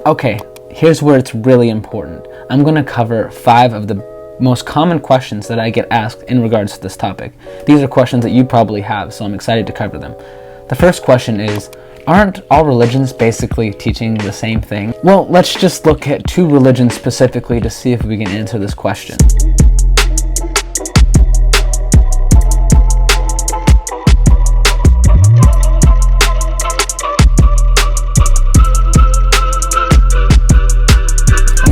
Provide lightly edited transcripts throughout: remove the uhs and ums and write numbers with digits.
Okay, here's where it's really important. I'm going to cover 5 of the most common questions that I get asked in regards to this topic. These are questions that you probably have, so I'm excited to cover them. The first question is, aren't all religions basically teaching the same thing? Well, let's just look at 2 religions specifically to see if we can answer this question.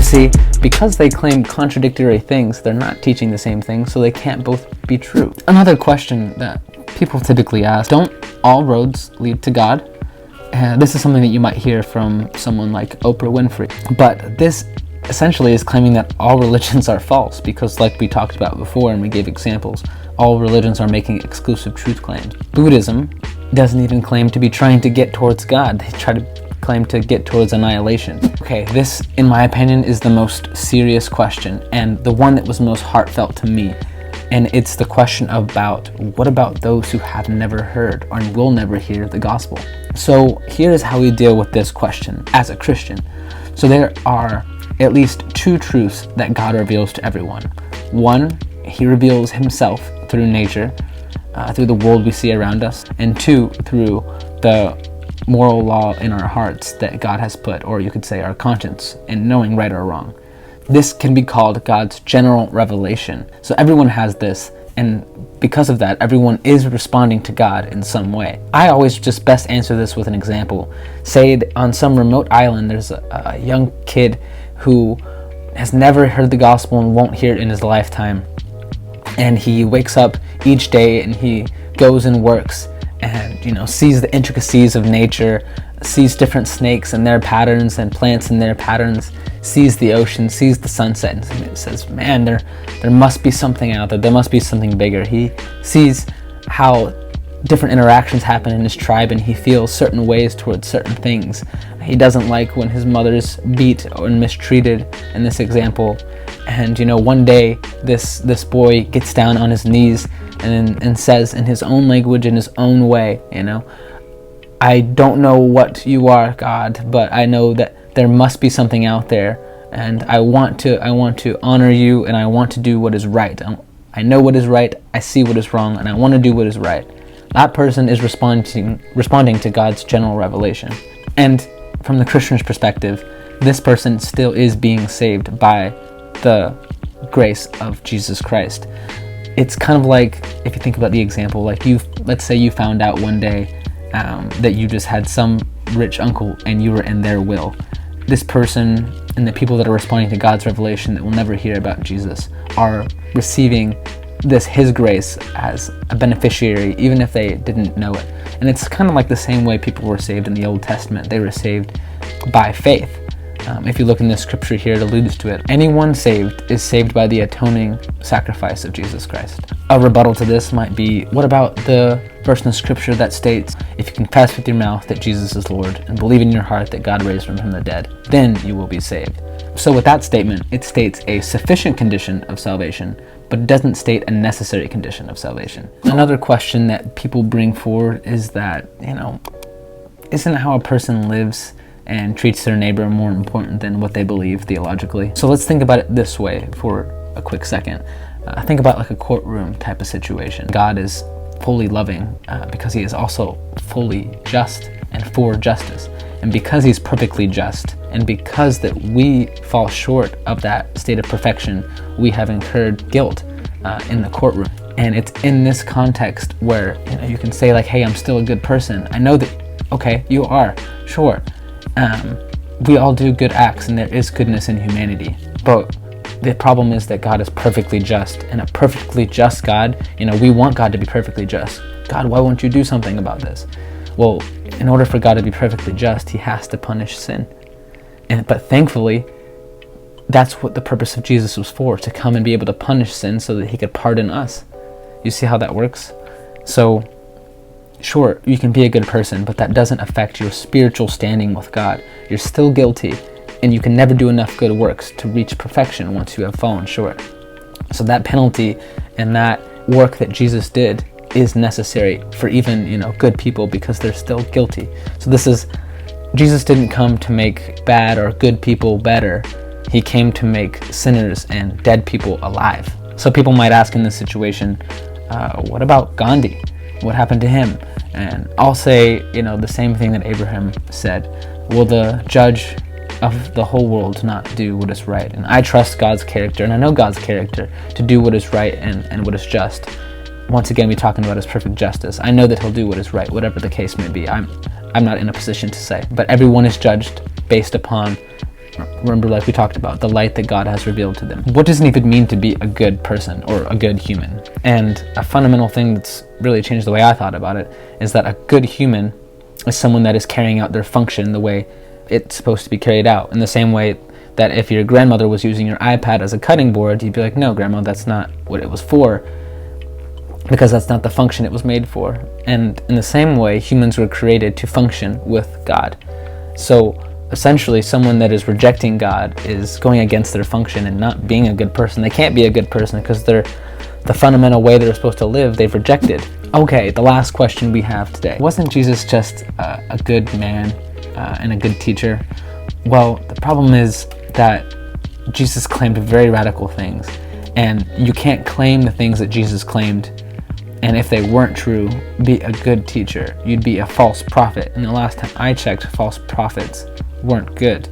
See, because they claim contradictory things, they're not teaching the same thing, so they can't both be true. Another question that people typically ask, don't all roads lead to God? This is something that you might hear from someone like Oprah Winfrey. But this essentially is claiming that all religions are false, because like we talked about before and we gave examples, all religions are making exclusive truth claims. Buddhism doesn't even claim to be trying to get towards God. They try to claim to get towards annihilation. Okay, this, in my opinion, is the most serious question and the one that was most heartfelt to me. And it's the question about, what about those who have never heard or will never hear the gospel? So here's how we deal with this question as a Christian. So there are at least 2 truths that God reveals to everyone. 1, he reveals himself through nature, through the world we see around us. And 2, through the moral law in our hearts that God has put, or you could say our conscience, and knowing right or wrong. This can be called God's general revelation. So everyone has this, and because of that, everyone is responding to God in some way. I always just best answer this with an example. Say on some remote island, there's a young kid who has never heard the gospel and won't hear it in his lifetime. And he wakes up each day and he goes and works and sees the intricacies of nature, sees different snakes and their patterns and plants and their patterns, sees the ocean, sees the sunset, and it says, man, there must be something out there. There must be something bigger. He sees how different interactions happen in his tribe, and he feels certain ways towards certain things. He doesn't like when his mother's beat or mistreated in this example. And one day this boy gets down on his knees and says in his own language, in his own way, I don't know what you are, God, but I know that there must be something out there, and I want to honor you, and I want to do what is right. I know what is right, I see what is wrong, and I want to do what is right. That person is responding to God's general revelation. And from the Christian's perspective, this person still is being saved by the grace of Jesus Christ. It's kind of like, if you think about the example, like let's say you found out one day that you just had some rich uncle and you were in their will. This person and the people that are responding to God's revelation that will never hear about Jesus are receiving his grace as a beneficiary, even if they didn't know it. And it's kind of like the same way people were saved in the Old Testament. They were saved by faith. If you look in the scripture here, it alludes to it. Anyone saved is saved by the atoning sacrifice of Jesus Christ. A rebuttal to this might be, what about the verse in the scripture that states, if you confess with your mouth that Jesus is Lord and believe in your heart that God raised him from the dead, then you will be saved. So with that statement, it states a sufficient condition of salvation, but it doesn't state a necessary condition of salvation. Another question that people bring forward is that, isn't how a person lives and treats their neighbor more important than what they believe theologically? So let's think about it this way for a quick second. Think about like a courtroom type of situation. God is fully loving because he is also fully just and for justice. And because he's perfectly just, and because that we fall short of that state of perfection, we have incurred guilt in the courtroom. And it's in this context where you can say like, hey, I'm still a good person. I know that, okay, you are, sure. We all do good acts and there is goodness in humanity. But the problem is that God is perfectly just, and a perfectly just God, we want God to be perfectly just. God, why won't you do something about this? Well, in order for God to be perfectly just, he has to punish sin. But thankfully, that's what the purpose of Jesus was for, to come and be able to punish sin so that he could pardon us. You see how that works? So, sure, you can be a good person, but that doesn't affect your spiritual standing with God. You're still guilty, and you can never do enough good works to reach perfection once you have fallen short. So that penalty and that work that Jesus did is necessary for even, good people, because they're still guilty. So this is Jesus didn't come to make bad or good people better. He came to make sinners and dead people alive. So people might ask in this situation, what about Gandhi? What happened to him? And I'll say, the same thing that Abraham said. Will the judge of the whole world not do what is right? And I trust God's character, and I know God's character to do what is right and what is just. Once again, we're talking about his perfect justice. I know that he'll do what is right, whatever the case may be. I'm not in a position to say. But everyone is judged based upon, remember, like we talked about, the light that God has revealed to them. What does it even mean to be a good person or a good human? And a fundamental thing that's really changed the way I thought about it is that a good human is someone that is carrying out their function the way it's supposed to be carried out. In the same way that if your grandmother was using your iPad as a cutting board, you'd be like, no, Grandma, that's not what it was for, because that's not the function it was made for. And in the same way, humans were created to function with God. So essentially, someone that is rejecting God is going against their function and not being a good person. They can't be a good person because the fundamental way they're supposed to live, they've rejected. Okay, the last question we have today. Wasn't Jesus just a good man and a good teacher? Well, the problem is that Jesus claimed very radical things, and you can't claim the things that Jesus claimed, and if they weren't true, be a good teacher. You'd be a false prophet, and the last time I checked, false prophets weren't good.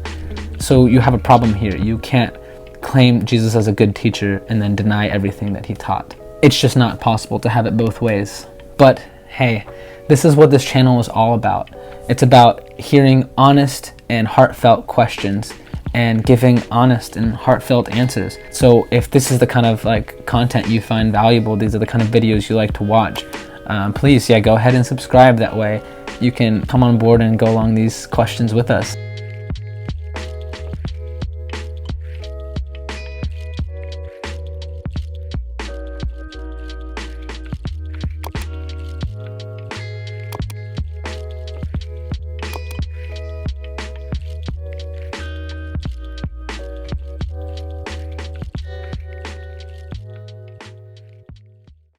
So you have a problem here. You can't claim Jesus as a good teacher and then deny everything that he taught. It's just not possible to have it both ways. But hey, this is what this channel is all about. It's about hearing honest and heartfelt questions and giving honest and heartfelt answers. So if this is the kind of content you find valuable, these are the kind of videos you like to watch, please, go ahead and subscribe. That way you can come on board and go along these questions with us.